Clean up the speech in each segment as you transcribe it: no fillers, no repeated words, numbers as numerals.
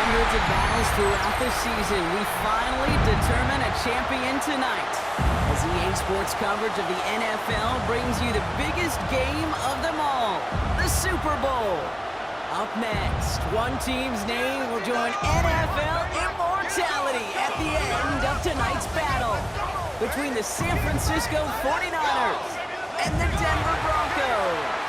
hundreds of battles throughout the season, we finally determine a champion tonight. As EA Sports coverage of the NFL brings you the biggest game of them all, the Super Bowl. Up next, one team's name will join NFL immortality at the end of tonight's battle between the San Francisco 49ers and the Denver Broncos.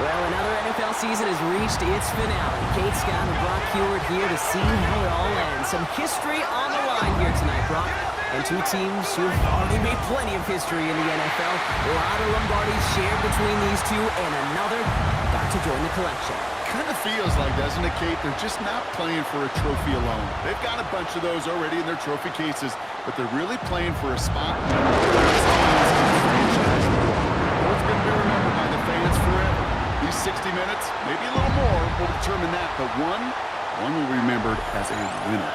Well, another NFL season has reached its finale. Kate Scott and Brock Heward here to see how it all ends. Some history on the line here tonight, Brock. And two teams who have already made plenty of history in the NFL. A lot of Lombardis shared between these two, and another about to join the collection. Kind of feels like, doesn't it, Kate? They're just not playing for a trophy alone. They've got a bunch of those already in their trophy cases, but they're really playing for a spot. Both going to be remembered by the fans forever. These 60 minutes, maybe a little more, will determine that, but one will be remembered as a winner.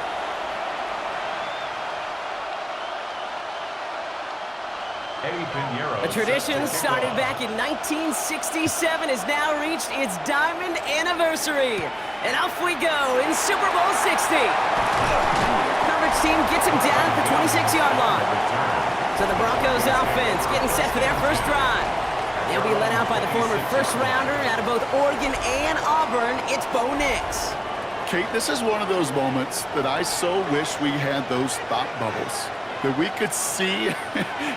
A tradition started back in 1967 has now reached its diamond anniversary. And off we go in Super Bowl 60. Coverage team gets him down at the 26-yard line. So the Broncos offense getting set for their first drive. They'll be led out by the former first-rounder out of both Oregon and Auburn. It's Bo Nix. Kate, this is one of those moments that I so wish we had those thought bubbles, that we could see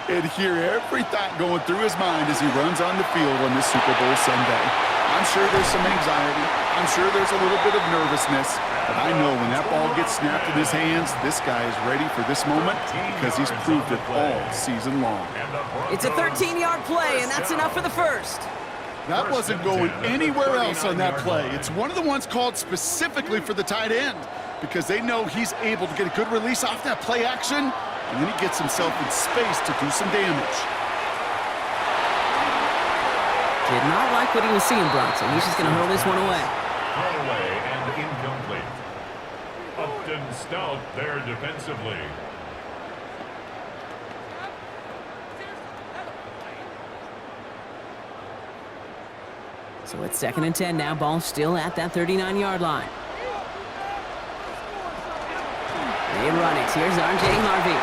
and hear every thought going through his mind as he runs on the field on this Super Bowl Sunday. I'm sure there's some anxiety. I'm sure there's a little bit of nervousness. But I know when that ball gets snapped in his hands, this guy is ready for this moment because he's proved it all season long. It's a 13-yard play, and that's enough for the first. That wasn't going anywhere else on that play. It's one of the ones called specifically for the tight end because they know he's able to get a good release off that play action, and then he gets himself in space to do some damage. Did not like what he was seeing, Bronson. He's just going to hurl this one away. Thrown away and incomplete. Upton stout there defensively. So it's 2nd and 10 now. Ball still at that 39-yard line. They run it. Here's R.J. Harvey.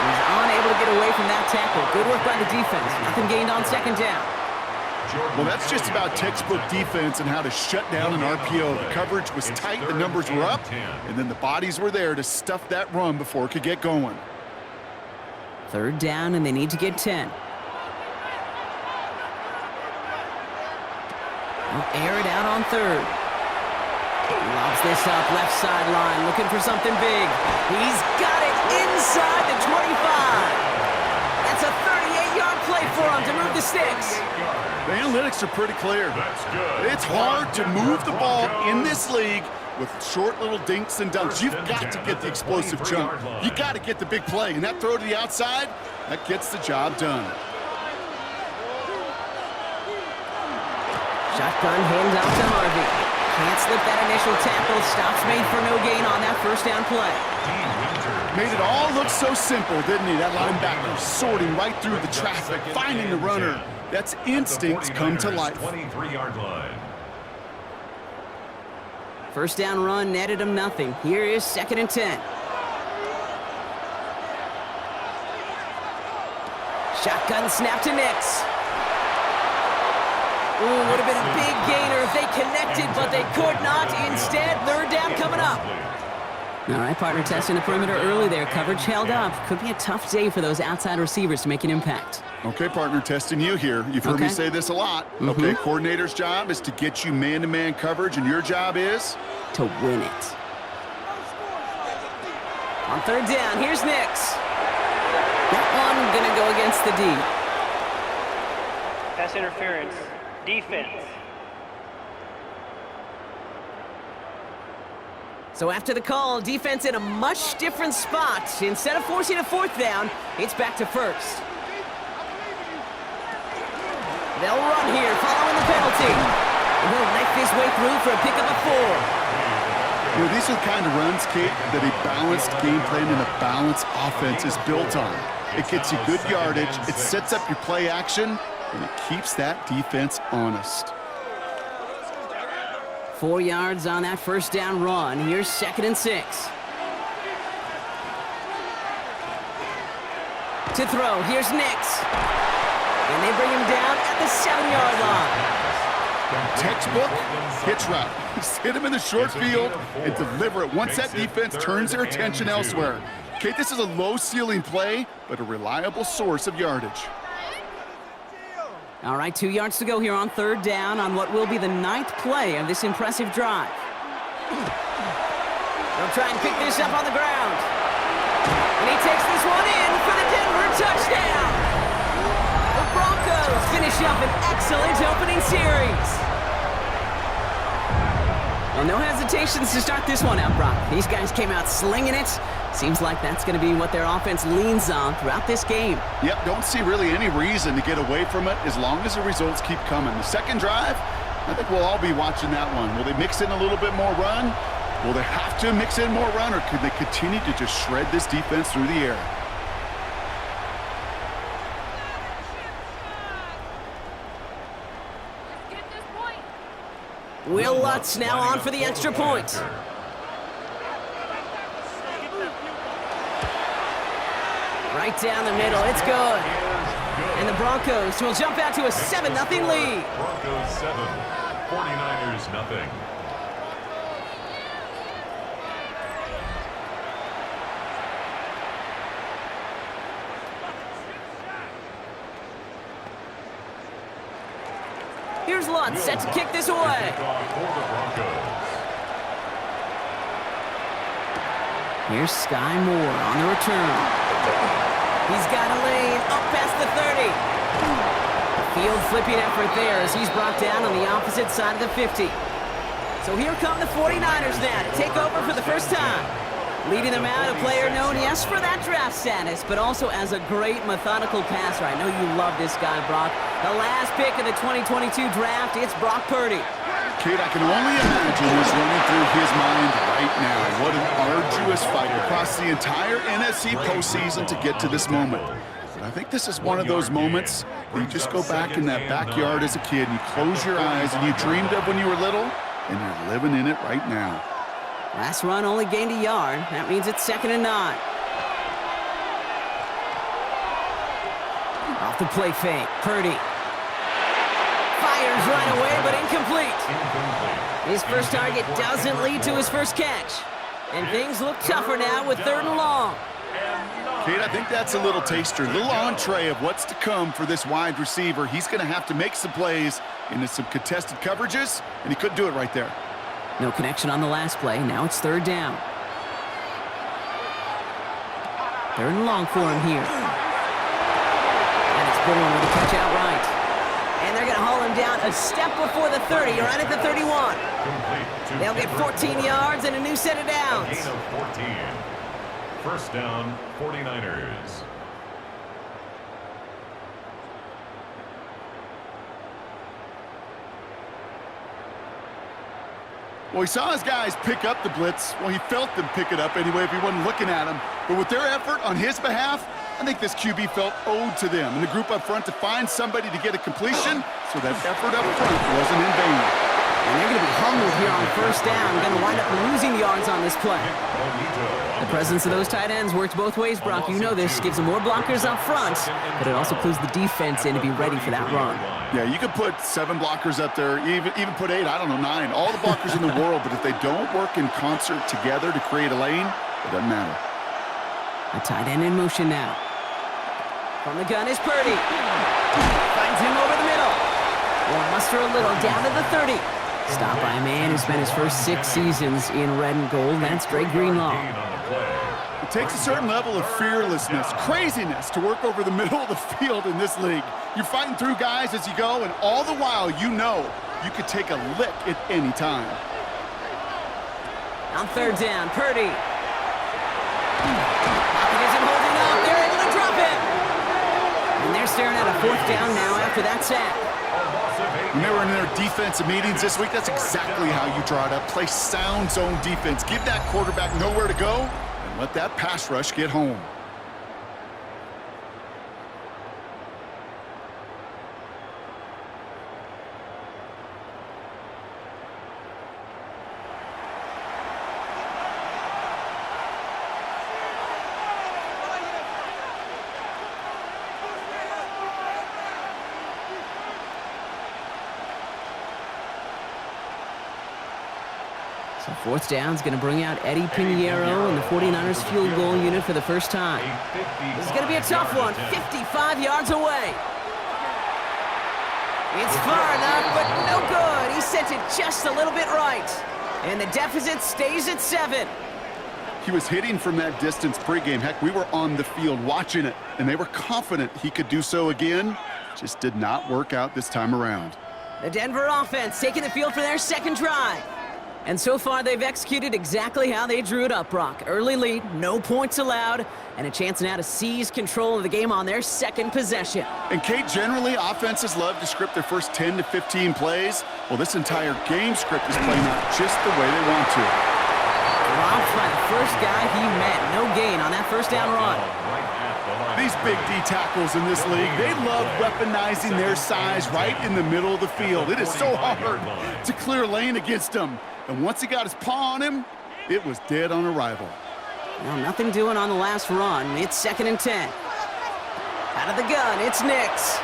He's unable to get away from that tackle. Good work by the defense. Nothing gained on 2nd down. Well, that's just about textbook defense and how to shut down an RPO. The coverage was tight, the numbers were up, and then the bodies were there to stuff that run before it could get going. 3rd down, and they need to get 10. They'll air it out on 3rd. Lobs this up, left sideline, looking for something big. He's got it inside the 25. That's a 38-yard play for him to move the sticks. The analytics are pretty clear. That's good. It's hard to move the ball in this league with short little dinks and dunks. You've got to get the explosive jump. You got to get the big play, and that throw to the outside, that gets the job done. Shotgun hands out to Harvey. Can't slip that initial tackle. Stops made for no gain on that 1st down play. Made it all look so simple, didn't he? That linebacker sorting right through the traffic, finding the runner. That's instincts come to life. 23-yard line. 1st down run netted him nothing. Here is 2nd and 10. Shotgun snap to Nix. Ooh, would have been a big gainer if they connected, but they could not. Instead, 3rd down coming up. All right, partner testing the perimeter early there. Coverage held up. Could be a tough day for those outside receivers to make an impact. Okay, partner, testing you here. You've heard me say this a lot. Okay, coordinator's job is to get you man-to-man coverage, and your job is? To win it. On 3rd down, here's Nix. That one gonna go against the D. Pass interference. Defense. So after the call, defense in a much different spot. Instead of forcing a 4th down, it's back to 1st. They'll run here following the penalty. And he'll knife his way through for a pickup of 4. You know, these are the kind of runs, Kate, that a balanced game plan and a balanced offense is built on. It gets you good yardage, it sets up your play action, and it keeps that defense honest. 4 yards on that first down run. Here's 2nd and 6. To throw, here's Nix. And they bring him down at the 7-yard line. Textbook hitch route. Just hit him in the short field and deliver it once that defense turns their attention elsewhere. Okay, this is a low-ceiling play, but a reliable source of yardage. All right, 2 yards to go here on 3rd down on what will be the 9th play of this impressive drive. They'll try and pick this up on the ground. And he takes this one in for the Denver touchdown. The Broncos finish up an excellent opening series. Well, no hesitations to start this one out, Brock. These guys came out slinging it. Seems like that's going to be what their offense leans on throughout this game. Yep, don't see really any reason to get away from it as long as the results keep coming. The second drive, I think we'll all be watching that one. Will they mix in a little bit more run? Will they have to mix in more run, or could they continue to just shred this defense through the air? Will Lutz now on for the extra point. Right down the middle, it's good. And the Broncos will jump out to a 7-0 lead. Broncos 7, 49ers nothing. Here's Lutz set to kick this away. Here's Sky Moore on the return. He's got a lane up past the 30. Field flipping effort there as he's brought down on the opposite side of the 50. So here come the 49ers now to take over for the first time. Leading them out, a player known, yes, for that draft status, but also as a great methodical passer. I know you love this guy, Brock. The last pick of the 2022 draft, it's Brock Purdy. Kate, I can only imagine what's running through his mind right now. What an arduous fight across the entire NFC postseason to get to this moment. But I think this is one of those moments where you just go back in that backyard as a kid and you close your eyes and you dreamed of when you were little, and you're living in it right now. Last run only gained a yard. That means it's 2nd and 9. Off the play fake, Purdy. Fires right away, but incomplete. His first target doesn't lead to his first catch. And things look tougher now with 3rd and long. Kate, I think that's a little taster, a little entree of what's to come for this wide receiver. He's going to have to make some plays into some contested coverages, and he couldn't do it right there. No connection on the last play. Now it's 3rd down. 3rd and long for him here. And it's Bourne with a catch outright. And they're going to haul him down a step before the 30, right at the 31. They'll get 14 yards and a new set of downs. A gain of 14. First down, 49ers. Well, he saw his guys pick up the blitz. Well, he felt them pick it up anyway if he wasn't looking at him. But with their effort on his behalf, I think this QB felt owed to them and the group up front to find somebody to get a completion, so that effort up front wasn't in vain. And they're going to be humbled here on 1st down. Going to wind up losing yards on this play. The presence of those tight ends works both ways, Brock. You know this. Gives them more blockers up front, but it also clues the defense in to be ready for that run. Yeah, you could put 7 blockers up there, even put 8, I don't know, 9. All the blockers in the world, but if they don't work in concert together to create a lane, it doesn't matter. A tight end in motion now. From the gun is Purdy. Finds him over the middle. Will muster a little down to the 30. Stopped by a man who spent his first 6 seasons in red and gold. That's Dre Greenlaw. It takes a certain level of fearlessness, craziness to work over the middle of the field in this league. You're fighting through guys as you go, and all the while you know you could take a lick at any time. On 3rd down, Purdy. Pocket isn't holding up. They're able to drop it. And they're staring at a 4th down now after that sack. When they were in their defensive meetings this week, that's exactly how you draw it up. Play sound zone defense. Give that quarterback nowhere to go, and let that pass rush get home. So fourth down is going to bring out Eddie Pinheiro and the 49ers field goal unit for the first time. This is going to be a tough one, 55 yards away. It's far enough, but no good. He sent it just a little bit right. And the deficit stays at 7. He was hitting from that distance pregame. Heck, we were on the field watching it, and they were confident he could do so again. Just did not work out this time around. The Denver offense taking the field for their second drive. And so far, they've executed exactly how they drew it up, Brock. Early lead, no points allowed, and a chance now to seize control of the game on their second possession. And, Kate, generally, offenses love to script their first 10 to 15 plays. Well, this entire game script is playing out just the way they want to. Dropped by the first guy he met. No gain on that first down run. These big D tackles in this league, they love weaponizing their size right in the middle of the field. It is so hard to clear lane against them. And once he got his paw on him, it was dead on arrival. Well, nothing doing on the last run. It's 2nd and 10. Out of the gun, it's Nix.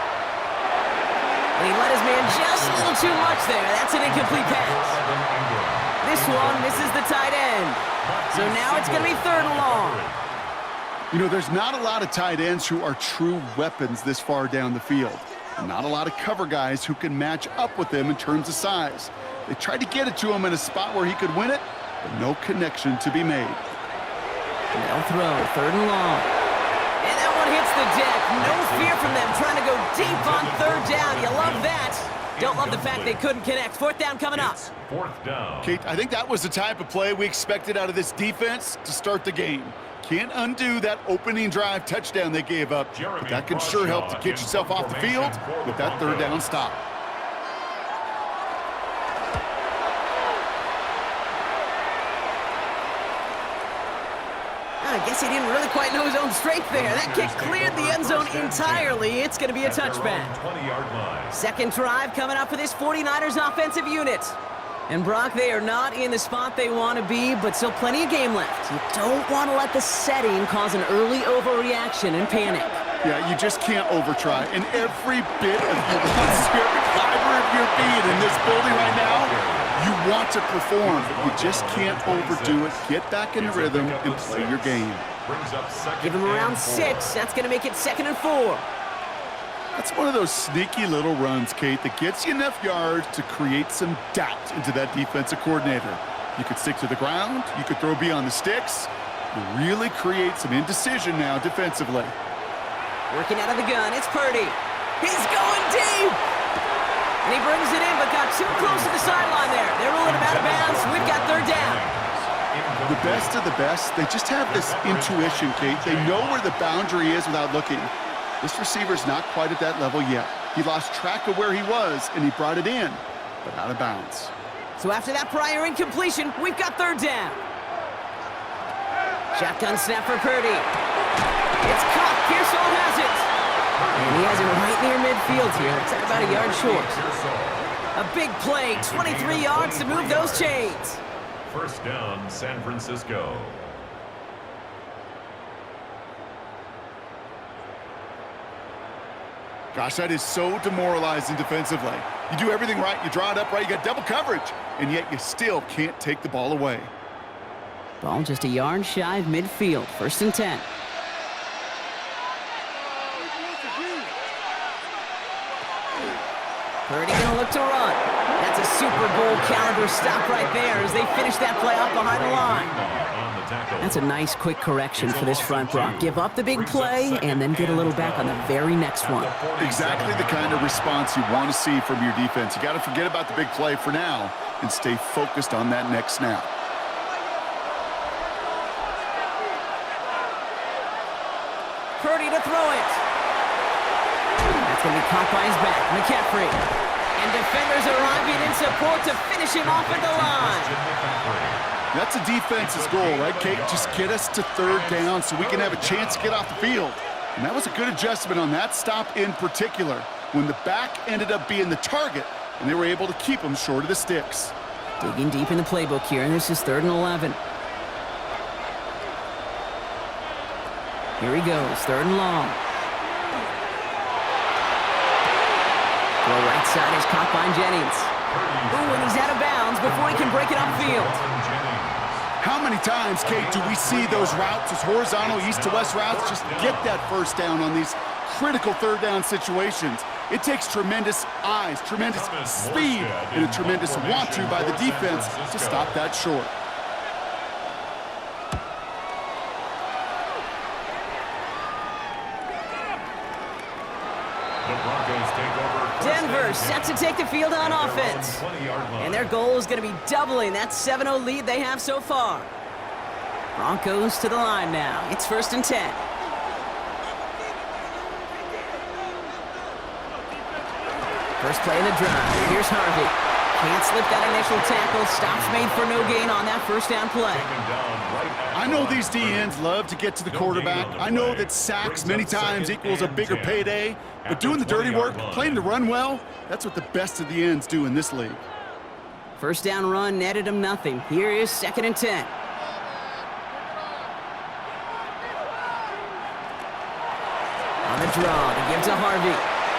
And he let his man just a little too much there. That's an incomplete pass. This one misses the tight end. So now it's going to be 3rd and long. You know, there's not a lot of tight ends who are true weapons this far down the field. And not a lot of cover guys who can match up with them in terms of size. They tried to get it to him in a spot where he could win it, but no connection to be made. They'll throw, 3rd and long. And that one hits the deck. No fear from them trying to go deep on 3rd down. You love that. Don't love the fact they couldn't connect. 4th down coming up. 4th down. Kate, I think that was the type of play we expected out of this defense to start the game. Can't undo that opening drive touchdown they gave up, but that can sure help to get yourself off the field with that 3rd down stop. I guess he didn't really quite know his own strength there. That kick cleared the end zone entirely. It's going to be a touchback. 20-yard line. Second drive coming up for this 49ers offensive unit. And Brock, they are not in the spot they want to be, but still plenty of game left. You don't want to let the setting cause an early overreaction and panic. Yeah, you just can't overtry. And every bit of your every fiber of your being in this building right now, you want to perform. You just can't overdo it. Get back in rhythm and play your game. Give him around 6. That's going to make it 2nd and 4. That's one of those sneaky little runs, Kate, that gets you enough yards to create some doubt into that defensive coordinator. You could stick to the ground. You could throw beyond the sticks. You really create some indecision now defensively. Working out of the gun, it's Purdy. He's going deep! And he brings it in, but got too close to the sideline there. They're ruling him out of bounds. We've got 3rd down. The best of the best, they just have this intuition, Kate. They know where the boundary is without looking. This receiver's not quite at that level yet. He lost track of where he was, and he brought it in, but out of bounds. So after that prior incompletion, we've got 3rd down. Shotgun snap for Purdy. It's caught. Pearsall has it. And he has it right near midfield here. It's at about a yard short. A big play, 23 yards to move those chains. 1st down, San Francisco. Gosh, that is so demoralizing defensively. You do everything right, you draw it up right, you got double coverage, and yet you still can't take the ball away. Ball just a yard shy of midfield. 1st and 10. Purdy gonna look to run. That's a Super Bowl caliber stop right there as they finish that play off behind the line. That's a nice quick correction for this front, Brock. Give up the big play and then get a little back on the very next one. Exactly the kind of response you want to see from your defense. You got to forget about the big play for now and stay focused on that next snap. Purdy to throw it. That's going to be caught by his back. McCaffrey. And defenders arriving in support to finish him off at the line. That's a defense's goal, right, Kate? Just get us to 3rd down so we can have a chance to get off the field. And that was a good adjustment on that stop in particular, when the back ended up being the target, and they were able to keep him short of the sticks. Digging deep in the playbook here, and this is 3rd and 11. Here he goes, 3rd and long. Throw right side is caught by Jennings. Ooh, and he's out of bounds before he can break it upfield. How many times, Kate, do we see those routes, those horizontal east to west routes, just get that first down on these critical third down situations? It takes tremendous eyes, tremendous speed, and a tremendous want-to by the defense to stop that short. The Broncos take over. Denver set to take the field on offense. And their goal is going to be doubling that 7-0 lead they have so far. Broncos to the line now. It's 1st and 10. First play in the drive. Here's Harvey. Can't slip that initial tackle. Stops made for no gain on that first down play. I know these DNs love to get to the quarterback. I know that sacks many times equals a bigger payday. But doing the dirty work, playing to run well, that's what the best of the ends do in this league. First down run netted him nothing. Here is 2nd and 10. On the draw, to give to Harvey.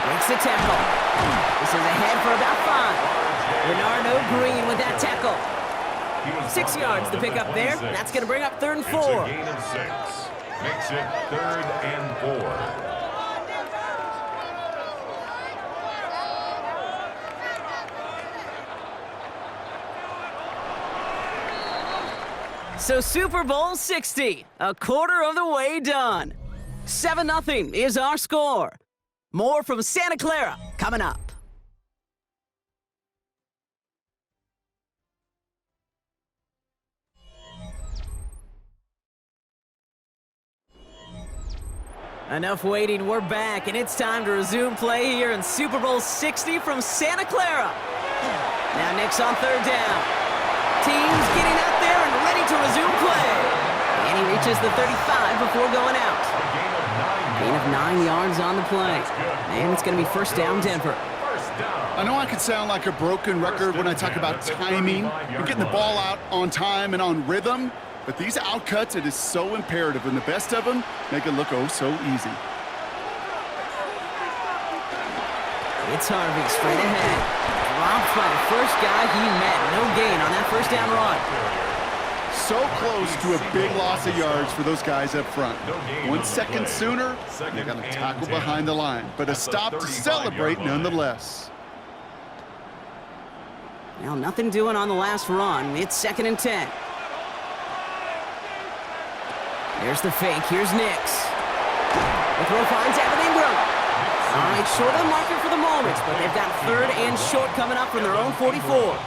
Breaks the tackle. This is ahead for about 5. Bernardo Green with that tackle. 6 yards to pick up there. That's going to bring up 3rd and 4. It's a gain of 6. Makes it 3rd and 4. So Super Bowl 60, a quarter of the way done. 7-0 is our score. More from Santa Clara coming up. Enough waiting, we're back, and it's time to resume play here in Super Bowl 60 from Santa Clara. Now Nick's on 3rd down. Team's getting out there and ready to resume play. And he reaches the 35 before going out. Gain of 9 yards on the play. And it's going to be 1st down, Denver. I know I could sound like a broken record when I talk about timing and getting the ball out on time and on rhythm, but these outcuts, it is so imperative, and the best of them make it look oh so easy. It's Harvey straight ahead. Dropped by the first guy he met. No gain on that 1st down run. So close to a big loss of yards for those guys up front. 1 second sooner, they're going to tackle behind the line. But a stop to celebrate nonetheless. Well, nothing doing on the last run. It's 2nd and 10. There's the fake. Here's Nix. The throw finds Evan Ingram. All right, short of the marker for the moment, but they've got 3rd and short coming up from their own 44.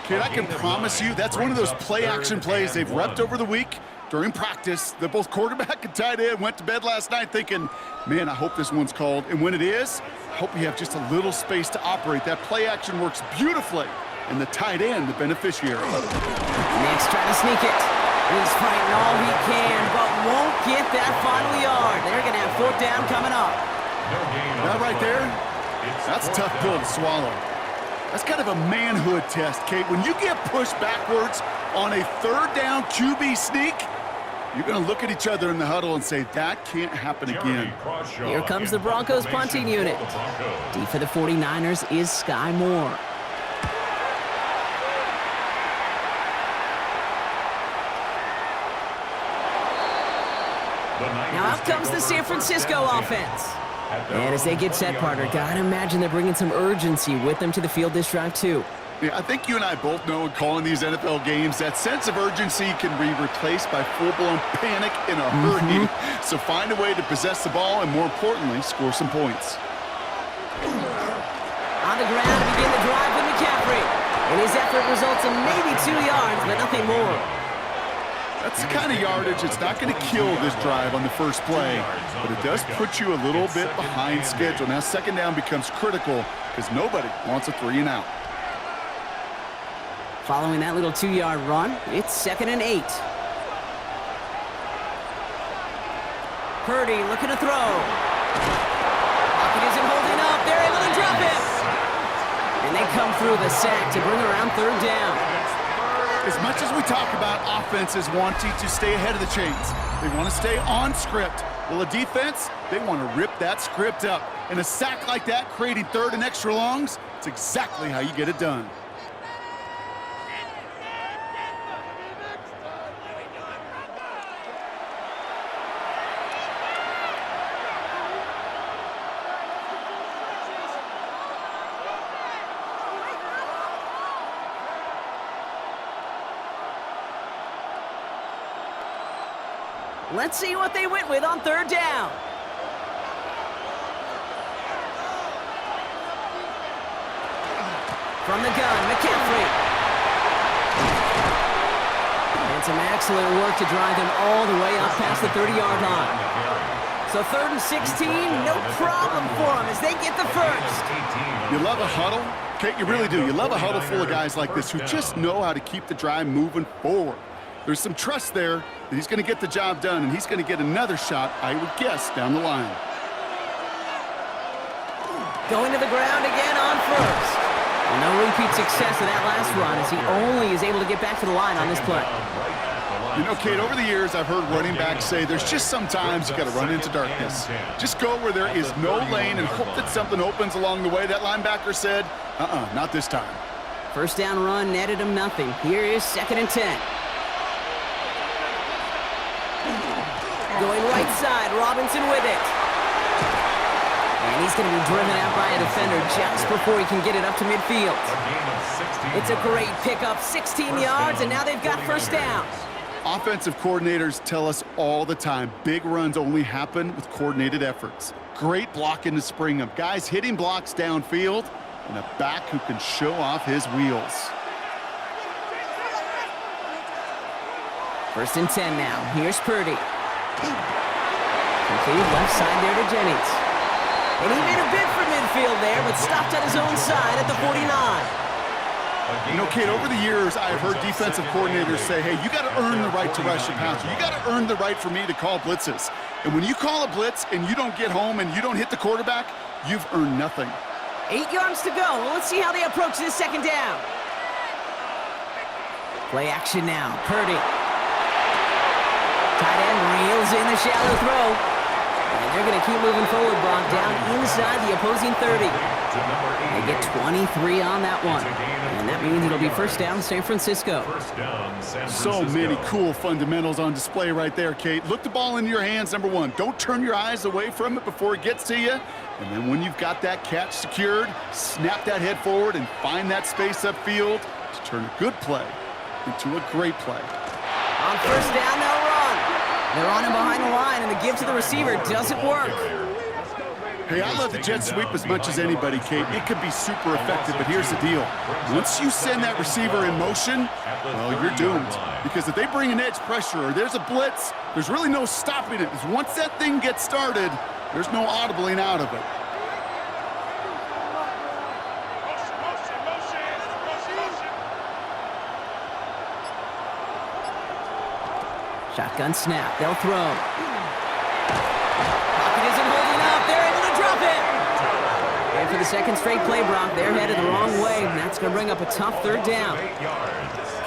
Kid, I can promise you that's one of those play-action plays they've repped over the week during practice. That both quarterback and tight end went to bed last night thinking, man, I hope this one's called. And when it is, I hope you have just a little space to operate. That play-action works beautifully, and the tight end, the beneficiary. Nix trying to sneak it. He's fighting all he can, but won't get that final yard. They're going to have 4th down coming up. That right there, that's a tough pill to swallow. That's kind of a manhood test, Kate. When you get pushed backwards on a 3rd down QB sneak, you're going to look at each other in the huddle and say, that can't happen again. Here comes the Broncos punting unit. D for the 49ers is Sky Moore. Now out comes the San Francisco offense. And as they get set, partner, gotta imagine they're bringing some urgency with them to the field this drive, too. Yeah, I think you and I both know in calling these NFL games that sense of urgency can be replaced by full-blown panic in a hurry. So find a way to possess the ball and, more importantly, score some points. On the ground to begin the drive with McCaffrey. And his effort results in maybe 2 yards, but nothing more. That's the kind of yardage that's not going to kill this drive on the first play, but it does put you a little bit behind schedule. Now 2nd down becomes critical because nobody wants a 3 and out. Following that little 2-yard run, it's 2nd and 8. Purdy looking to throw. Pocket isn't holding up. They're able to drop him. And they come through the sack to bring around 3rd down. As much as we talk about offenses wanting to stay ahead of the chains, they want to stay on script. Well, a defense, they want to rip that script up. And a sack like that, creating 3rd and extra longs, it's exactly how you get it done. Let's see what they went with on third down. From the gun, McCaffrey. And some excellent work to drive them all the way up past the 30-yard line. So 3rd and 16, no problem for them as they get the first. You love a huddle? Kate, you really do. You love a huddle full of guys like this who just know how to keep the drive moving forward. There's some trust there that he's going to get the job done, and he's going to get another shot, I would guess, down the line. Going to the ground again on first. Well, no repeat success of that last run as he only is able to get back to the line on this play. You know, Kate, over the years, I've heard running backs say there's just sometimes you got to run into darkness. Just go where there is no lane and hope that something opens along the way. That linebacker said, not this time. First down run netted him nothing. Here is 2nd and 10. Going right side, Robinson with it. And he's going to be driven out by a defender just before he can get it up to midfield. It's a great pickup, 16 yards, and now they've got first down. Offensive coordinators tell us all the time, big runs only happen with coordinated efforts. Great blocking to spring them. Guys hitting blocks downfield, and a back who can show off his wheels. 1st and 10 now. Here's Purdy. Complete left side there to Jennings. And he made a bid for midfield there, but stopped at his own side at the 49. You know, Kate, over the years, I've heard defensive coordinators say, hey, you got to earn the right to rush your passer. You got to earn the right for me to call blitzes. And when you call a blitz and you don't get home and you don't hit the quarterback, you've earned nothing. 8 yards to go. Well, let's see how they approach this 2nd down. Play action now. Purdy. Tight end reels in the shallow throw. And they're going to keep moving forward, Brock, down inside the opposing 30. They get 23 on that one. And that means it'll be first down San Francisco. So many cool fundamentals on display right there, Kate. Look the ball into your hands, number one. Don't turn your eyes away from it before it gets to you. And then when you've got that catch secured, snap that head forward and find that space upfield to turn a good play into a great play. On first down, they'll run. They're on him behind the line, and the give to the receiver doesn't work. Hey, I love the jet sweep as much as anybody, Kate. It can be super effective, but here's the deal. Once you send that receiver in motion, well, you're doomed. Because if they bring an edge pressure or there's a blitz, there's really no stopping it. Because once that thing gets started, there's no audibling out of it. Shotgun snap. They'll throw. Pocket isn't holding up. They're able to drop it. And for the 2nd straight play, Brock, they're headed the wrong way. And that's going to bring up a tough 3rd down.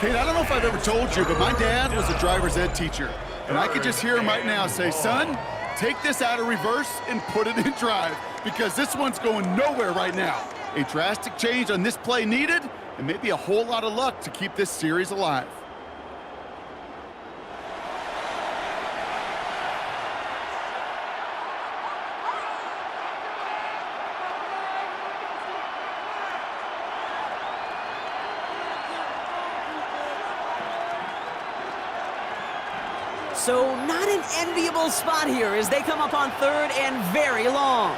Kate, I don't know if I've ever told you, but my dad was a driver's ed teacher. And I could just hear him right now say, son, take this out of reverse and put it in drive. Because this one's going nowhere right now. A drastic change on this play needed, and maybe a whole lot of luck to keep this series alive. So not an enviable spot here as they come up on 3rd and very long.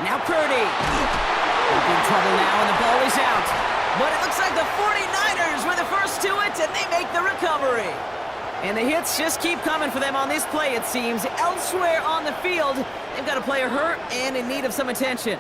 Now Purdy. In trouble now, and the ball is out. But it looks like the 49ers were the first to it, and they make the recovery. And the hits just keep coming for them on this play, it seems. Elsewhere on the field, they've got a player hurt and in need of some attention.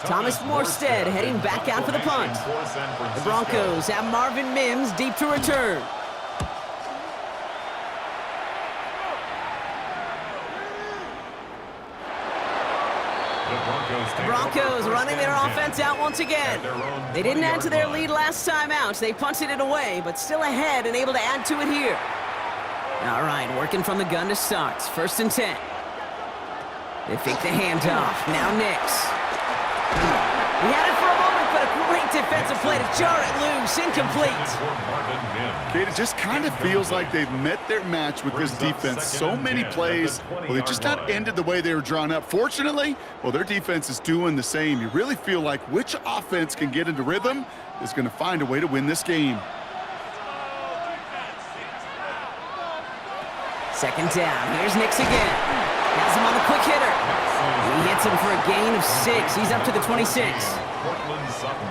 Thomas Morstead heading back out for the punt. The Broncos have Marvin Mims deep to return. The Broncos running their offense out once again. They didn't add to their lead last time out. They punted it away, but still ahead and able to add to it here. All right, working from the gun to start. 1st and 10. They fake the handoff. Now Nix. He had it for a moment but a great defensive play to jar it loose. Incomplete. Kate, it just kind of feels like they've met their match with this defense. So many plays, well, they just not ended the way they were drawn up. Fortunately, well, their defense is doing the same. You really feel like which offense can get into rhythm is going to find a way to win this game. Second down. Here's Nix again. Has him on the quick hitter. He hits him for a gain of 6. He's up to the 26.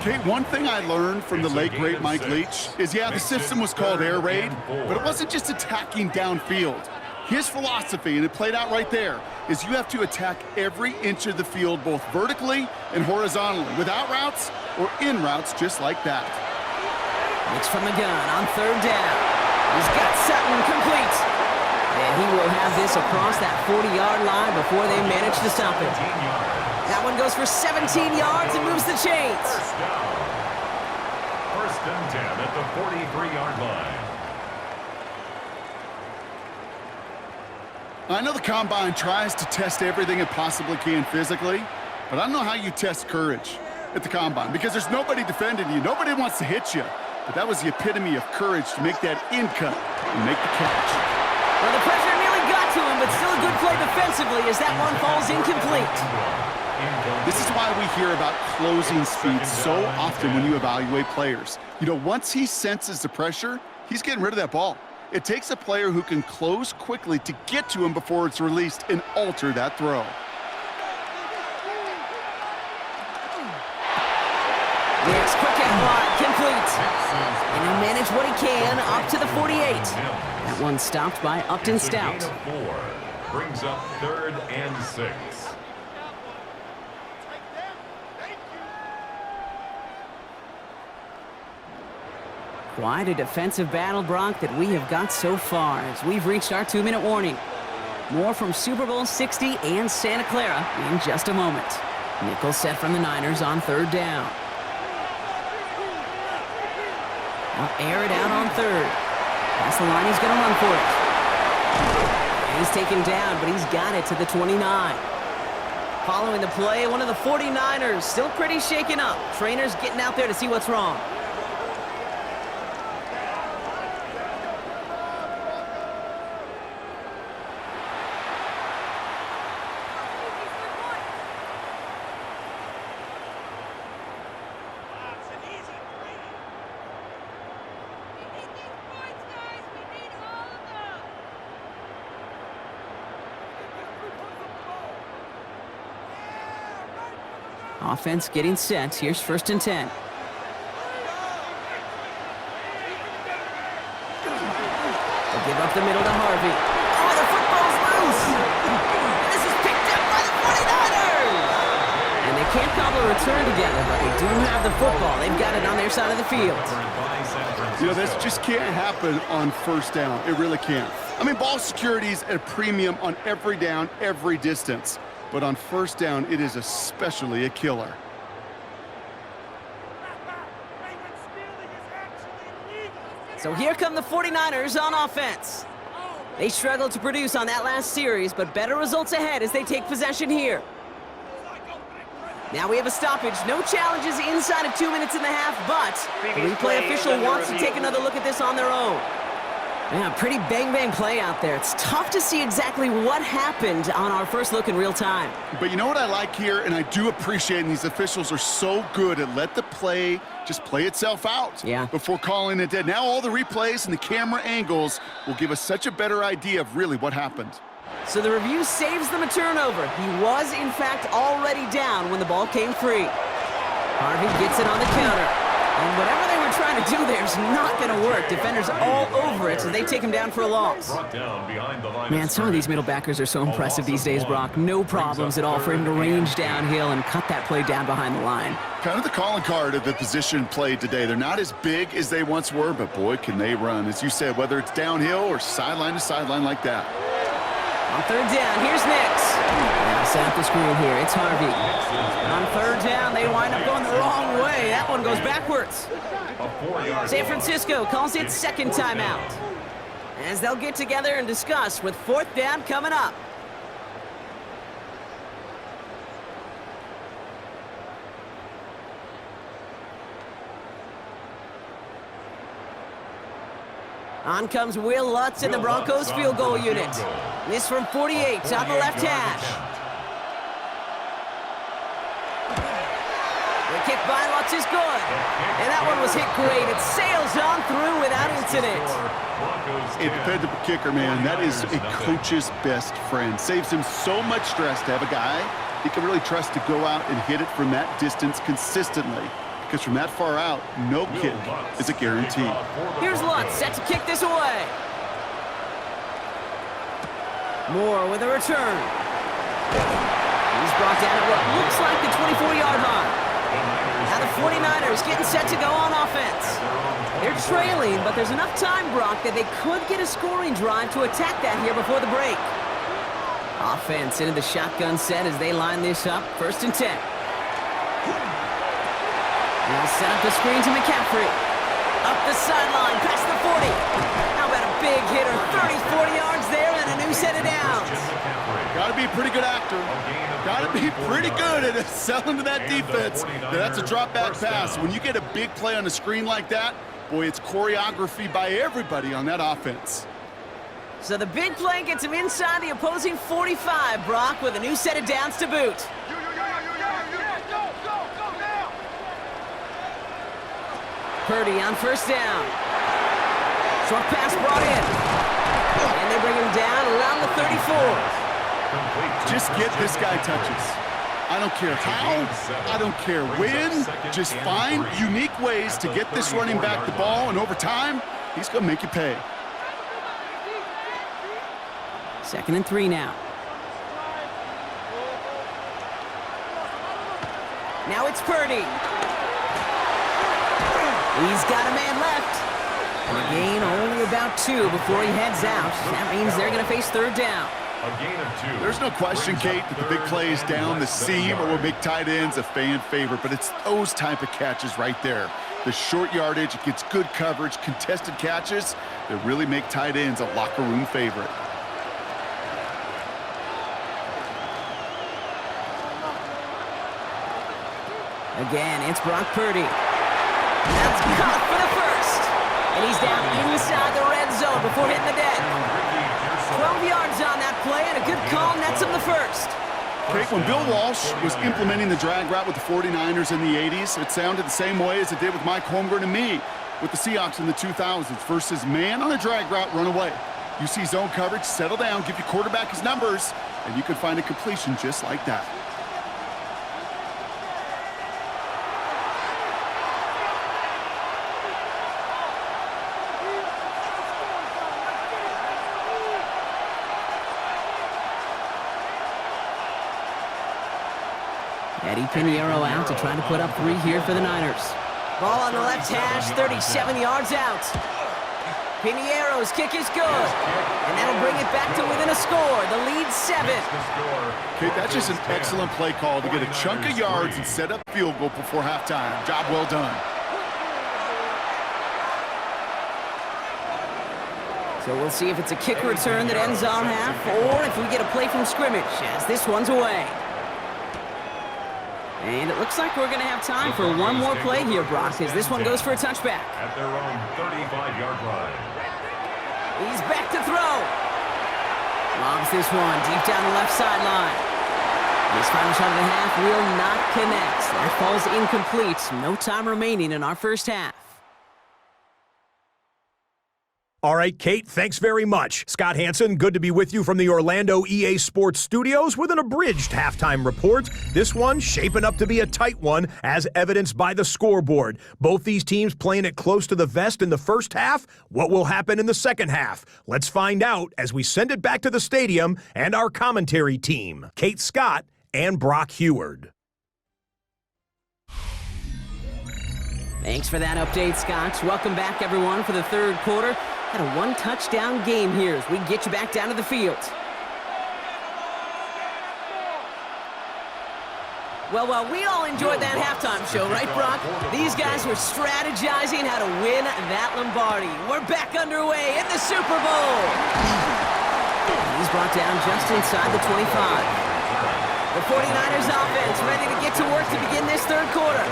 Kate, one thing I learned from the late, great Mike Leach is, yeah, the system was called air raid, but it wasn't just attacking downfield. His philosophy, and it played out right there, is you have to attack every inch of the field, both vertically and horizontally, without routes or in routes just like that. Nix from the gun on third down. He's got Sutton complete. And he will have this across that 40-yard line before they manage to stop it. That one goes for 17 yards and moves the chains. First and 10 at the 43-yard line. I know the Combine tries to test everything it possibly can physically, but I don't know how you test courage at the Combine, because there's nobody defending you. Nobody wants to hit you. But that was the epitome of courage to make that in cut and make the catch. Well, the pressure nearly got to him, but still a good play defensively as that one falls incomplete. This is why we hear about closing speed so often when you evaluate players. You know, once he senses the pressure, he's getting rid of that ball. It takes a player who can close quickly to get to him before it's released and alter that throw. Nix, quick and wide, complete. And he'll manage what he can up to the 48. That one stopped by Upton Stout. 4 brings up 3rd and 6. Quite a defensive battle, Brock, that we have got so far as we've reached our 2-minute warning. More from Super Bowl 60 and Santa Clara in just a moment. Nickel set from the Niners on third down. They'll air it out on third. That's the line, he's going to run for it. And he's taken down, but he's got it to the 29. Following the play, one of the 49ers still pretty shaken up. Trainers getting out there to see what's wrong. Offense getting set. Here's 1st and 10. They'll give up the middle to Harvey. Oh, the football's loose! And this is picked up by the 49ers! And they can't cobble a return together, but they do have the football. They've got it on their side of the field. You know, this just can't happen on first down. It really can't. I mean, ball security's at a premium on every down, every distance. But on first down, it is especially a killer. So here come the 49ers on offense. They struggled to produce on that last series, but better results ahead as they take possession here. Now we have a stoppage. No challenges inside of 2 minutes and a half, but the replay official wants to take another look at this on their own. Yeah, pretty bang-bang play out there. It's tough to see exactly what happened on our first look in real time. But you know what I like here, and I do appreciate, and these officials are so good at let the play just play itself out before calling it dead. Now all the replays and the camera angles will give us such a better idea of really what happened. So the review saves them a turnover. He was, in fact, already down when the ball came free. Harvey gets it on the counter. And whatever they were trying to do there is not going to work. Defenders all over it, so they take him down for a loss. Man, some of these middle backers are so impressive these days, Brock. No problems at all for him to range downhill and cut that play down behind the line. Kind of the calling card of the position played today. They're not as big as they once were, but boy, can they run. As you said, whether it's downhill or sideline to sideline like that. On third down, here's Nix. Now set up the screen here. It's Harvey. On third down, they wind up going the wrong way. That one goes backwards. San Francisco calls it second timeout, as they'll get together and discuss with 4th down coming up. On comes Will Lutz in the Broncos field goal unit. This from 48 on the left hash. The kick by Lutz is good. And that one was hit great. It sails on through without incident. A dependable kicker, man. That is a coach's best friend. Saves him so much stress to have a guy he can really trust to go out and hit it from that distance consistently. Because from that far out, no kick is a guarantee. Here's Lutz, set to kick this away. Moore with a return. He's brought down at what looks like the 24-yard line. Now the 49ers getting set to go on offense. They're trailing, but there's enough time, Brock, that they could get a scoring drive to attack that here before the break. Offense into the shotgun set as they line this up. 1st and 10. They'll set up the screen to McCaffrey. Up the sideline, past the 40. How about a big hitter? 30, 40 yards there and a new set of downs. Got to be a pretty good actor. Got to be pretty good at selling to that defense. That's a drop back pass. When you get a big play on the screen like that, boy, it's choreography by everybody on that offense. So the big play gets him inside the opposing 45, Brock, with a new set of downs to boot. Purdy on 1st down. Short pass brought in. And they bring him down around the 34. Just get this guy touches. I don't care how, I don't care when. Just find unique ways to get this running back the ball, and over time, he's going to make you pay. 2nd and 3 now. Now it's Purdy. He's got a man left. And a gain only about 2 before he heads out. That means they're going to face 3rd down. A gain of 2. There's no question, Kate, that the big plays down the seam or will make tight ends a fan favorite, but it's those type of catches right there. The short yardage, it gets good coverage, contested catches that really make tight ends a locker room favorite. Again, it's Brock Purdy. That's caught for the 1st. And he's down inside the red zone before hitting the deck. 12 yards on that play, and a good call nets him the 1st. Kate, when Bill Walsh was implementing the drag route with the 49ers in the 80s, it sounded the same way as it did with Mike Holmgren and me with the Seahawks in the 2000s versus man on a drag route, run away. You see zone coverage, settle down, give your quarterback his numbers, and you can find a completion just like that. Eddie Pinheiro out to try to put up 3 here for the Niners. Ball on the left hash, 37 yards out. Pinheiro's kick is good. And that'll bring it back to within a score. The lead 7. Okay, that's just an excellent play call to get a chunk of yards and set up field goal before halftime. Job well done. So we'll see if it's a kick return that ends on half, or if we get a play from scrimmage, as this one's away. And it looks like we're going to have time for one more play here, Brock, as this one goes for a touchback. At their own 35-yard line. He's back to throw. Lobs this one deep down the left sideline. This final shot of the half will not connect. That falls incomplete. No time remaining in our 1st half. All right, Kate, thanks very much. Scott Hansen, good to be with you from the Orlando EA Sports Studios with an abridged halftime report. This one shaping up to be a tight one, as evidenced by the scoreboard. Both these teams playing it close to the vest in the 1st half. What will happen in the 2nd half? Let's find out as we send it back to the stadium and our commentary team, Kate Scott and Brock Heward. Thanks for that update, Scott. Welcome back, everyone, for the 3rd quarter. Had a 1-touchdown game here as we get you back down to the field. Well, we all enjoyed that halftime show, right, Brock? These guys were strategizing how to win that Lombardi. We're back underway in the Super Bowl. He's brought down just inside the 25. The 49ers offense ready to get to work to begin this third quarter.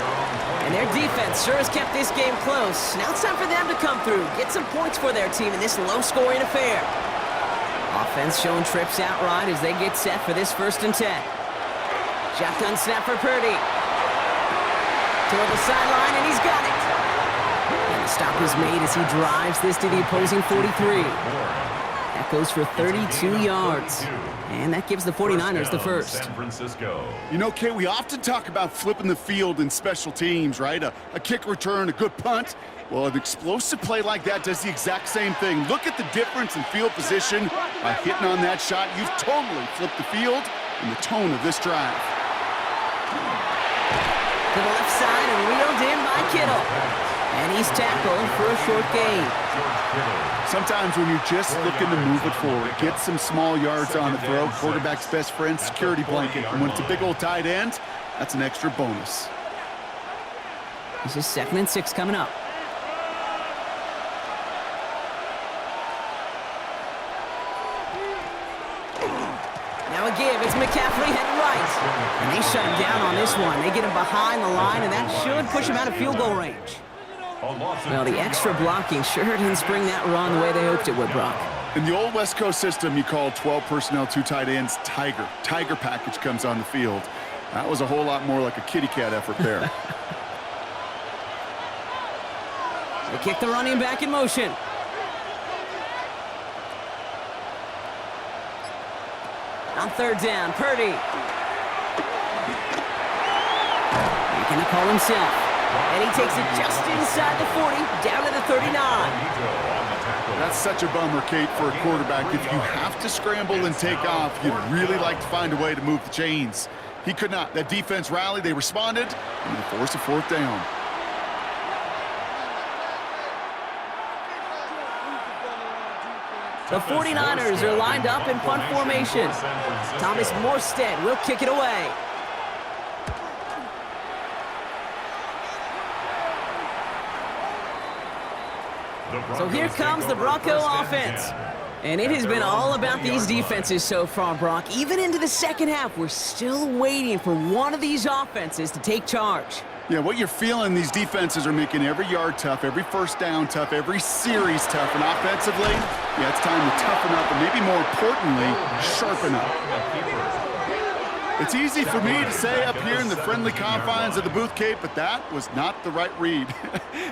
And their defense sure has kept this game close. Now it's time for them to come through, get some points for their team in this low-scoring affair. Offense showing trips out right as they get set for this 1st and 10. Shotgun snap for Purdy. Toward the sideline, and he's got it. And the stop is made as he drives this to the opposing 43. That goes for 32 yards. And that gives the 49ers the first. San Francisco. You know, Kay, we often talk about flipping the field in special teams, right? A kick return, a good punt. Well, an explosive play like that does the exact same thing. Look at the difference in field position. By hitting on that shot, you've totally flipped the field and the tone of this drive. To the left side and reeled in by Kittle. And he's tackled for a short gain. Sometimes when you're just looking to move it forward, get some small yards on the throw, quarterback's best friend, security blanket. And when it's a big old tight end, that's an extra bonus. This is 2nd and 6 coming up. Now a give, it's McCaffrey heading right. And they shut him down on this one. They get him behind the line, and that should push him out of field goal range. Well, the extra blocking sure didn't spring that run the way they hoped it would, Brock. In the old West Coast system, you called 12 personnel, 2 tight ends, Tiger. Tiger package comes on the field. That was a whole lot more like a kitty cat effort there. They kick the running back in motion. On 3rd down, Purdy. Making the call himself. And he takes it just inside the 40, down to the 39. That's such a bummer, Kate, for a quarterback. If you have to scramble and take off, you'd really like to find a way to move the chains. He could not. That defense rallied, they responded, and they forced a 4th down. The 49ers are lined up in punt formation. Thomas Morstead will kick it away. So here comes the Bronco offense. And it has been all about these defenses so far, Brock. Even into the 2nd half, we're still waiting for one of these offenses to take charge. Yeah, what you're feeling, these defenses are making every yard tough, every 1st down tough, every series tough. And offensively, yeah, it's time to toughen up, and maybe more importantly, sharpen up. It's easy for me to say up here in the friendly confines of the booth, Kate, but that was not the right read.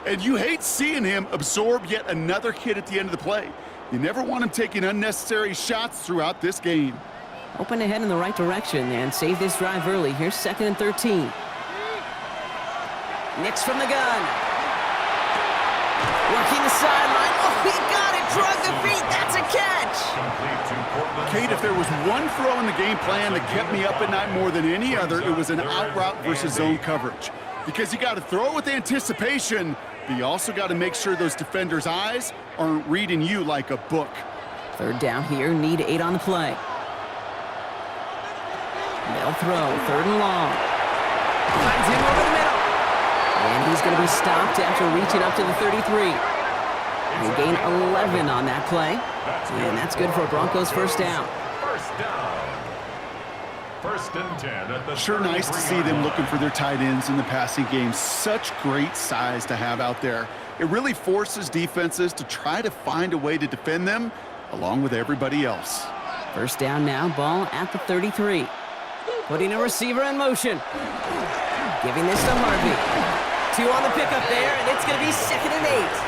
And you hate seeing him absorb yet another hit at the end of the play. You never want him taking unnecessary shots throughout this game. Hoping to head in the right direction and save this drive early. Here's 2nd and 13. Nix from the gun. Working the sideline. Oh, he got it. Drug the feet. That's a catch. Kate, if there was one throw in the game plan that kept me up at night more than any other, it was an out route versus zone coverage. Because you got to throw it with anticipation, but you also got to make sure those defenders' eyes aren't reading you like a book. 3rd down here. Need 8 on the play. They'll throw. 3rd and long. Finds him over the middle. And he's going to be stopped after reaching up to the 33. They gain 11 on that play. And that's good for a Broncos 1st down. 1st down. 1st and 10 at the Sure nice to see them looking for their tight ends in the passing game. Such great size to have out there. It really forces defenses to try to find a way to defend them along with everybody else. 1st down now, ball at the 33. Putting a receiver in motion. Giving this to Harvey. 2 on the pickup there, and it's going to be 2nd and 8.